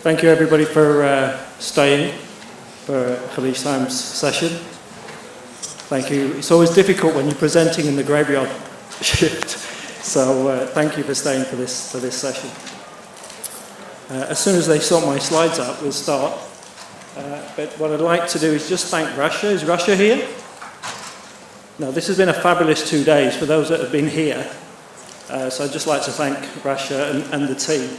Thank you everybody for staying for Khaleej Time's session. Thank you. It's always difficult when you're presenting in the graveyard shift, so thank you for staying for this session. As soon as they sort my slides out, we'll start. But what I'd like to do is just thank Russia. Is Russia here? No, this has been a fabulous 2 days for those that have been here. So I'd just like to thank Russia and the team.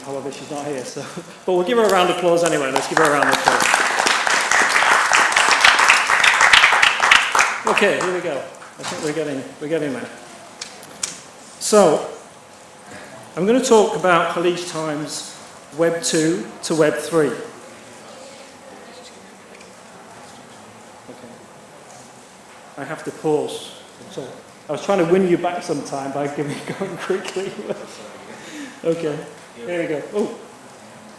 However, she's not here, so. But we'll give her a round of applause anyway. Let's give her a round of applause. Okay, here we go. I think we're getting there. So, I'm going to talk about Khaleej Time's Web 2 to Web 3. Okay. I have to pause. So, I was trying to win you back sometime by going quickly. Okay. Here we go. Oh,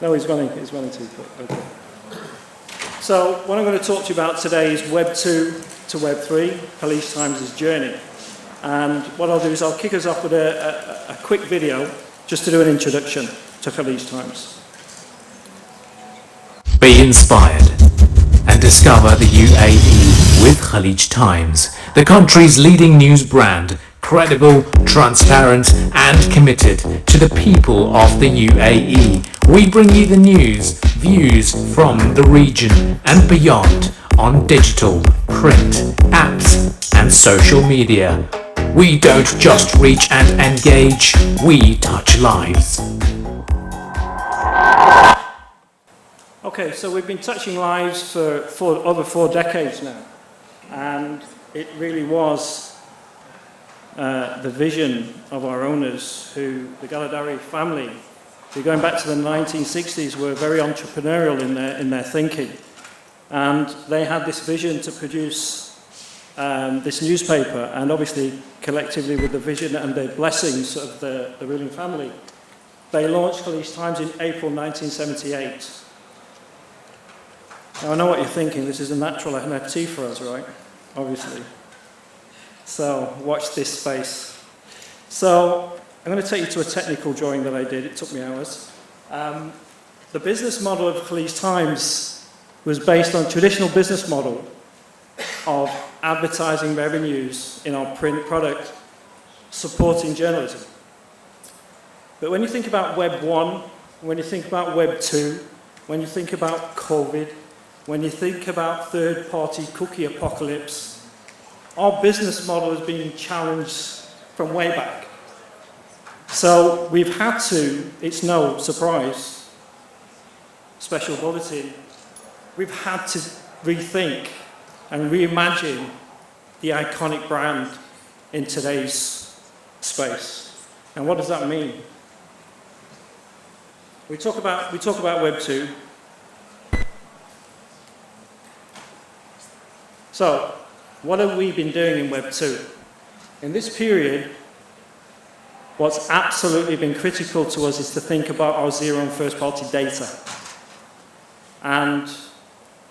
no, he's running too quick. Okay. So, what I'm going to talk to you about today is Web 2 to Web 3, Khaleej Times' journey. And what I'll do is I'll kick us off with a quick video just to do an introduction to Khaleej Times. Be inspired and discover the UAE with Khaleej Times, the country's leading news brand. Credible, transparent and committed to the people of the UAE. We bring you the news, views from the region and beyond on digital, print, apps and social media. We don't just reach and engage, we touch lives. Okay, so we've been touching lives for over 4 decades now. And it really was the vision of our owners, the Galadari family, who going back to the 1960s were very entrepreneurial in their thinking. And they had this vision to produce this newspaper, and obviously collectively with the vision and the blessings of the ruling family, they launched Khaleej Times in April 1978. Now I know what you're thinking, this is a natural NFT for us, right? Obviously. So, watch this space. So, I'm going to take you to a technical drawing that I did. It took me hours. The business model of Khaleej Times was based on a traditional business model of advertising revenues in our print product, supporting journalism. But when you think about Web 1, when you think about Web 2, when you think about COVID, when you think about third-party cookie apocalypse, our business model has been challenged from way back. So we've had to, it's no surprise, special bulletin, we've had to rethink and reimagine the iconic brand in today's space. And what does that mean? We talk about Web 2. So, what have we been doing in Web 2? In this period, what's absolutely been critical to us is to think about our zero and first-party data. And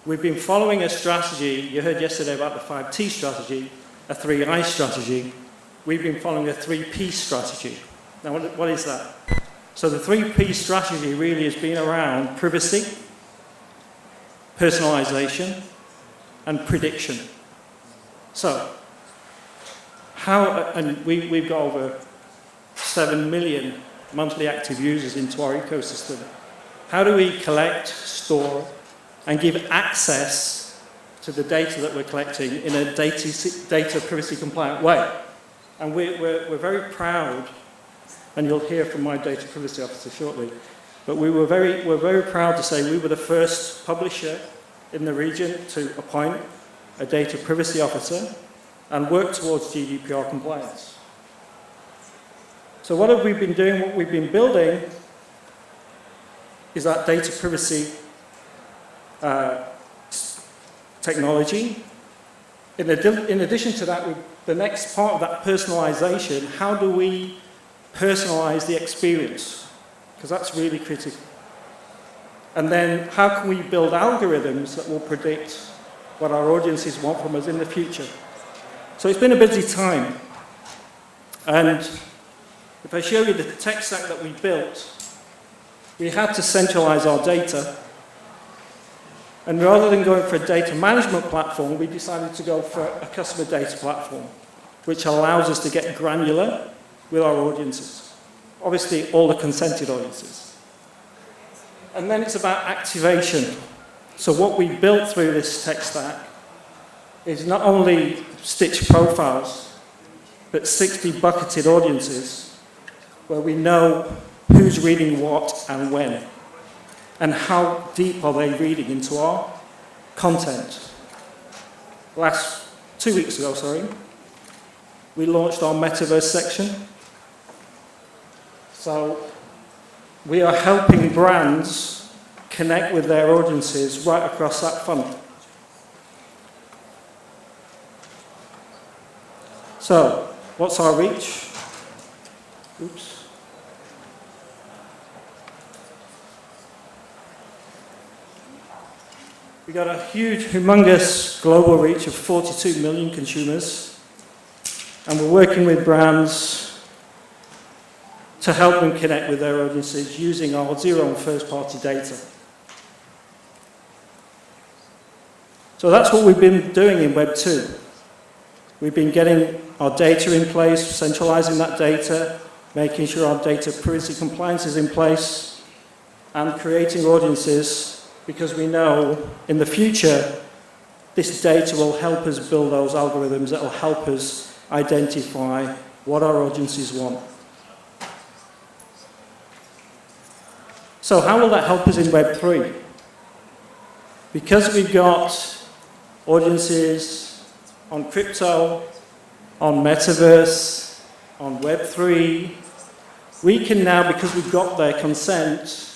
we've been following a strategy. You heard yesterday about the 5T strategy, a 3I strategy. We've been following a 3P strategy. Now, what is that? So the 3P strategy really has been around privacy, personalization, and prediction. So, and we've got over 7 million monthly active users into our ecosystem. How do we collect, store, and give access to the data that we're collecting in a data privacy compliant way? And we're very proud, and you'll hear from my data privacy officer shortly, but we're very proud to say we were the first publisher in the region to appoint a data privacy officer and work towards GDPR compliance. So what have we been doing? What we've been building is that data privacy technology. In addition to that, the next part of that personalization, how do we personalize the experience? Because that's really critical. And then how can we build algorithms that will predict what our audiences want from us in the future? So it's been a busy time. And if I show you the tech stack that we built, we had to centralize our data. And rather than going for a data management platform, we decided to go for a customer data platform, which allows us to get granular with our audiences. Obviously, all the consented audiences. And then it's about activation. So what we built through this tech stack is not only stitched profiles, but 60 bucketed audiences where we know who's reading what and when, and how deep are they reading into our content. 2 weeks ago, we launched our metaverse section. So we are helping brands connect with their audiences right across that funnel. So, what's our reach? Oops. We got a huge, humongous global reach of 42 million consumers, and we're working with brands to help them connect with their audiences using our zero and first-party data. So that's what we've been doing in Web 2. We've been getting our data in place, centralizing that data, making sure our data privacy compliance is in place, and creating audiences, because we know in the future this data will help us build those algorithms that will help us identify what our audiences want. So how will that help us in Web 3? Because we've got audiences on crypto, on metaverse, on Web 3, we can now, because we've got their consent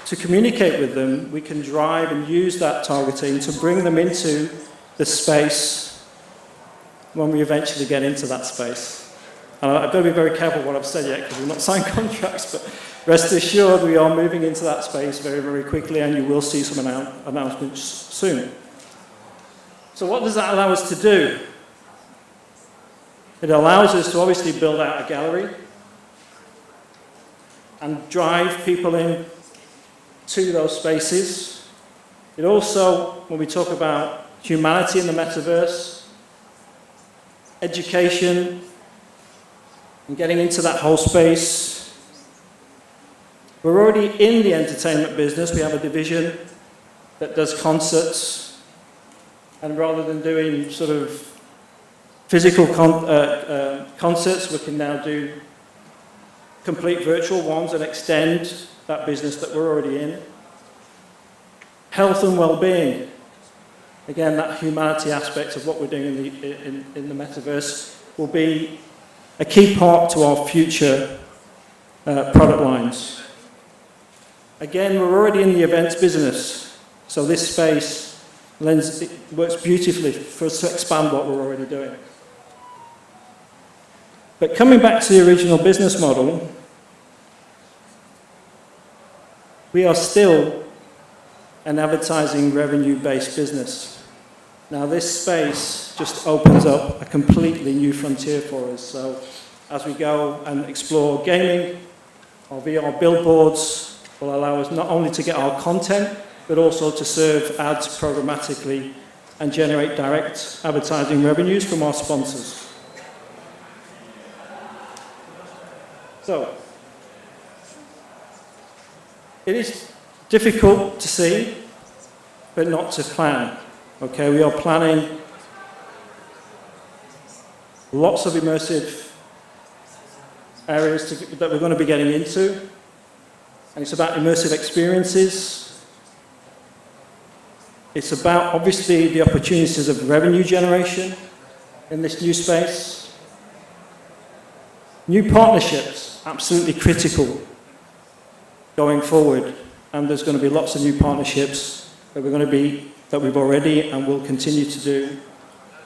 to communicate with them, we can drive and use that targeting to bring them into the space when we eventually get into that space. And I've got to be very careful what I've said yet because we've not signed contracts, but rest assured we are moving into that space very, very quickly, and you will see some announcements soon. So what does that allow us to do? It allows us to obviously build out a gallery and drive people in to those spaces. It also, when we talk about humanity in the metaverse, education, and getting into that whole space, we're already in the entertainment business. We have a division that does concerts, and rather than doing sort of physical concerts, we can now do complete virtual ones and extend that business that we're already in. Health and well-being. Again, that humanity aspect of what we're doing in the metaverse will be a key part to our future product lines. Again, we're already in the events business, so this space works beautifully for us to expand what we're already doing. But coming back to the original business model, we are still an advertising revenue-based business. Now this space just opens up a completely new frontier for us. So as we go and explore gaming, our VR billboards will allow us not only to get our content, but also to serve ads programmatically and generate direct advertising revenues from our sponsors. So, it is difficult to see, but not to plan. Okay, we are planning lots of immersive areas that we're going to be getting into, and it's about immersive experiences. It's about, obviously, the opportunities of revenue generation in this new space. New partnerships, absolutely critical going forward, and there's going to be lots of new partnerships that we've already and will continue to do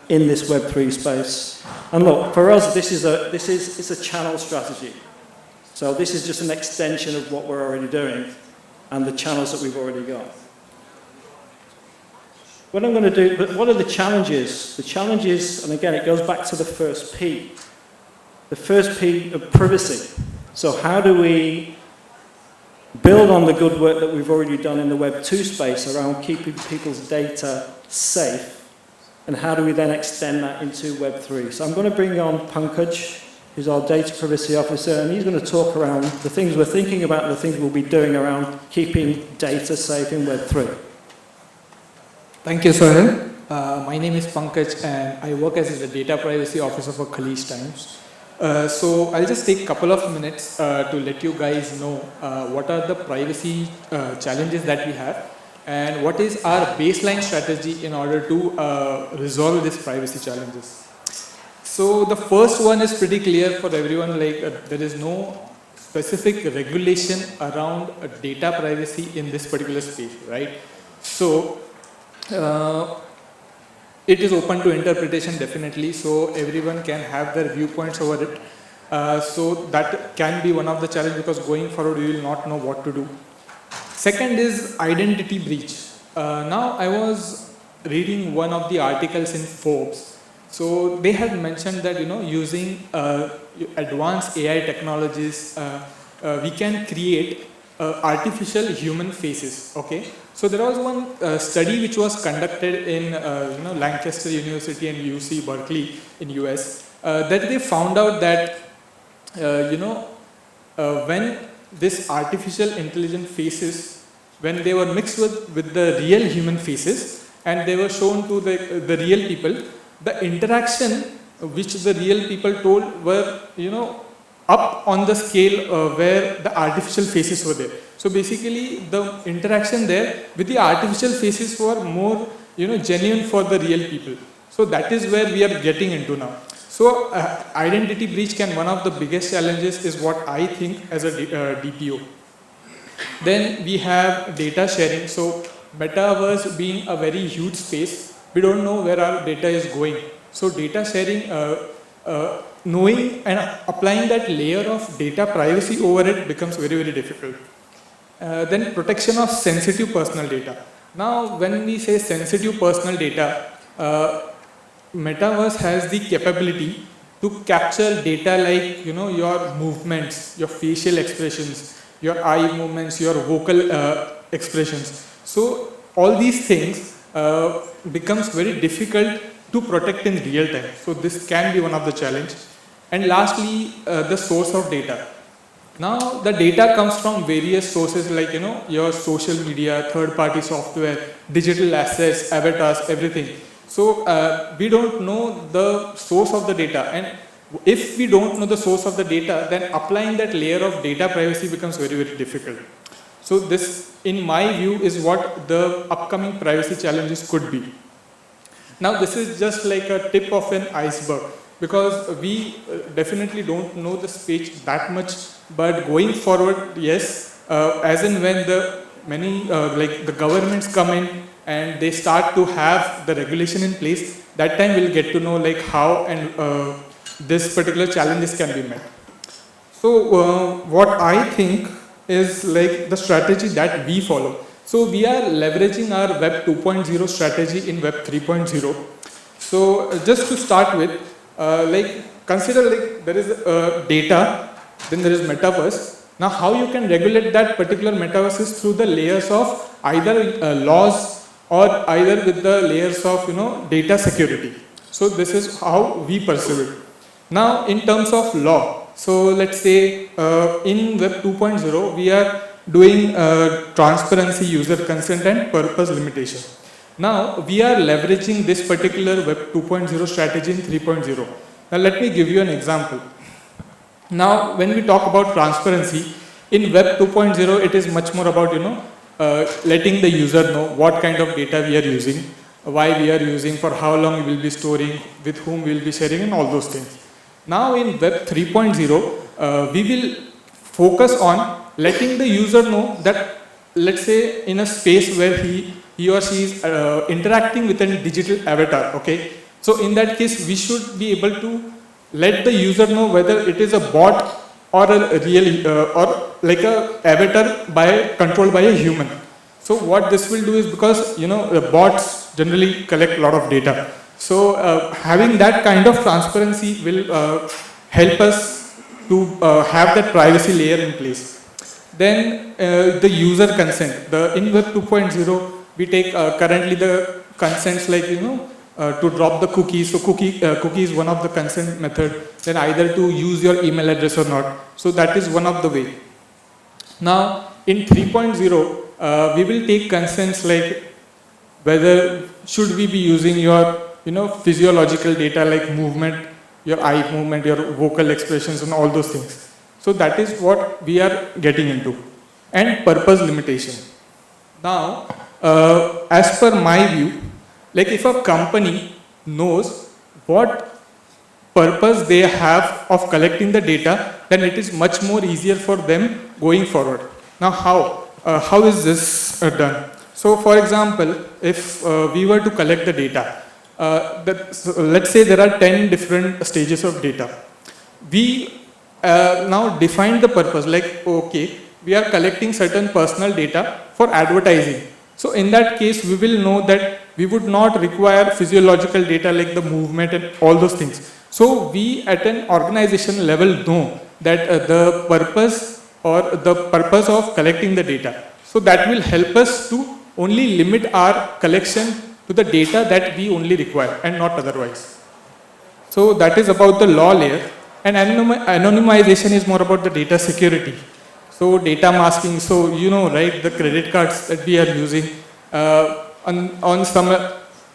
in this Web3 space. And look, for us, it's a channel strategy. So this is just an extension of what we're already doing and the channels that we've already got. What I'm going to do, but what are the challenges? The challenges, and again, it goes back to the first P. The first P of privacy. So how do we build on the good work that we've already done in the Web2 space around keeping people's data safe, and how do we then extend that into Web3. So I'm going to bring on Pankaj, who's our data privacy officer, and he's going to talk around the things we're thinking about and the things we'll be doing around keeping data safe in Web3. Thank you, Sohail. My name is Pankaj and I work as the data privacy officer for Khaleej Times. So I'll just take a couple of minutes to let you guys know what are the privacy challenges that we have and what is our baseline strategy in order to resolve these privacy challenges. So the first one is pretty clear for everyone, like there is no specific regulation around data privacy in this particular space, right? So it is open to interpretation definitely, so everyone can have their viewpoints over it. So that can be one of the challenges because going forward you will not know what to do. Second is identity breach. Now I was reading one of the articles in Forbes. So they had mentioned that using advanced AI technologies, we can create artificial human faces. Okay. So there was one study which was conducted in Lancaster University and UC Berkeley in US that they found out that when this artificial intelligent faces, when they were mixed with the real human faces and they were shown to the real people, the interaction which the real people told were up on the scale where the artificial faces were there. So basically the interaction there with the artificial faces were more genuine for the real people. So that is where we are getting into now. So identity breach can one of the biggest challenges is what I think as a DPO. Then we have data sharing. So metaverse being a very huge space, we don't know where our data is going. So data sharing, knowing and applying that layer of data privacy over it becomes very, very difficult. Then protection of sensitive personal data. Now when we say sensitive personal data, metaverse has the capability to capture data like your movements, your facial expressions, your eye movements, your vocal expressions. So all these things becomes very difficult to protect in real time. So this can be one of the challenge. And lastly, the source of data. Now the data comes from various sources like your social media, third-party software, digital assets, avatars, everything. So we don't know the source of the data, and if we don't know the source of the data, then applying that layer of data privacy becomes very, very difficult. So this, in my view, is what the upcoming privacy challenges could be. Now this is just like a tip of an iceberg because we definitely don't know the space that much, but going forward, yes, as and when the many like the governments come in and they start to have the regulation in place, that time we'll get to know like how and this particular challenges can be met. So what I think is like the strategy that we follow. So we are leveraging our Web 2.0 strategy in Web 3.0. So just to start with, like consider like there is data, then there is metaverse. Now how you can regulate that particular metaverse is through the layers of either laws or either with the layers of data security. So this is how we perceive it. Now in terms of law, so let's say in Web 2.0 we are doing transparency, user consent and purpose limitation. Now we are leveraging this particular Web 2.0 strategy in 3.0. Now let me give you an example. Now when we talk about transparency, in Web 2.0 it is much more about letting the user know what kind of data we are using, why we are using, for how long we will be storing, with whom we will be sharing and all those things. Now in Web 3.0 we will focus on letting the user know that, let's say in a space where he or she is interacting with a digital avatar, okay? So in that case we should be able to let the user know whether it is a bot or a real or like a avatar controlled by a human. So what this will do is, because the bots generally collect a lot of data. So having that kind of transparency will help us to have that privacy layer in place. Then the user consent. In Web 2.0, we take currently the consents like, to drop the cookie. So cookie is one of the consent method. Then either to use your email address or not. So that is one of the way. Now in 3.0, we will take consents like whether should we be using your physiological data like movement, your eye movement, your vocal expressions and all those things. So that is what we are getting into. And purpose limitation. Now, as per my view, like if a company knows what purpose they have of collecting the data, then it is much more easier for them going forward. Now how is this done? So for example, if we were to collect the data, let's say there are 10 different stages of data. We now define the purpose like, okay, we are collecting certain personal data for advertising. So in that case, we will know that we would not require physiological data like the movement and all those things. So we at an organization level know that the purpose of collecting the data. So that will help us to only limit our collection to the data that we only require and not otherwise. So that is about the law layer. And anonymization is more about the data security. So data masking, so right, the credit cards that we are using on some,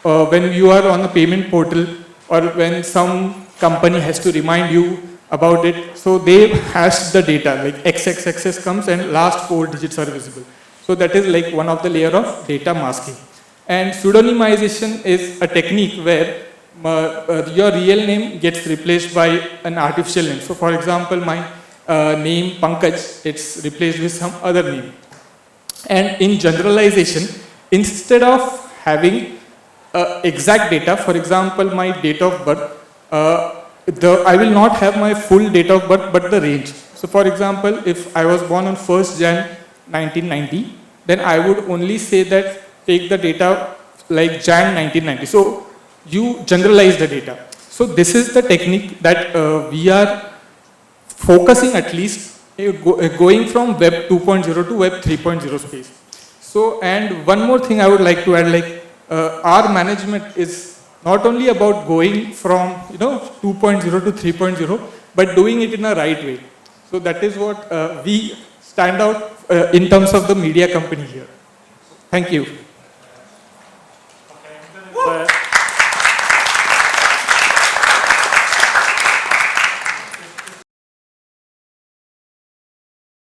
when you are on a payment portal or when some company has to remind you about it, so they hash the data, like XXXS comes and last 4 digits are visible. So that is like one of the layer of data masking. And pseudonymization is a technique where your real name gets replaced by an artificial name. So for example, my name Pankaj, it's replaced with some other name. And in generalization, instead of having exact data, for example, my date of birth, I will not have my full date of birth, but the range. So for example, if I was born on 1st Jan 1990, then I would only say that take the data like Jan 1990. So you generalize the data. So this is the technique that we are focusing, at least going from Web 2.0 to Web 3.0 space. So, and one more thing I would like to add, like our management is not only about going from 2.0 to 3.0, but doing it in a right way. So that is what we stand out in terms of the media company here. Thank you.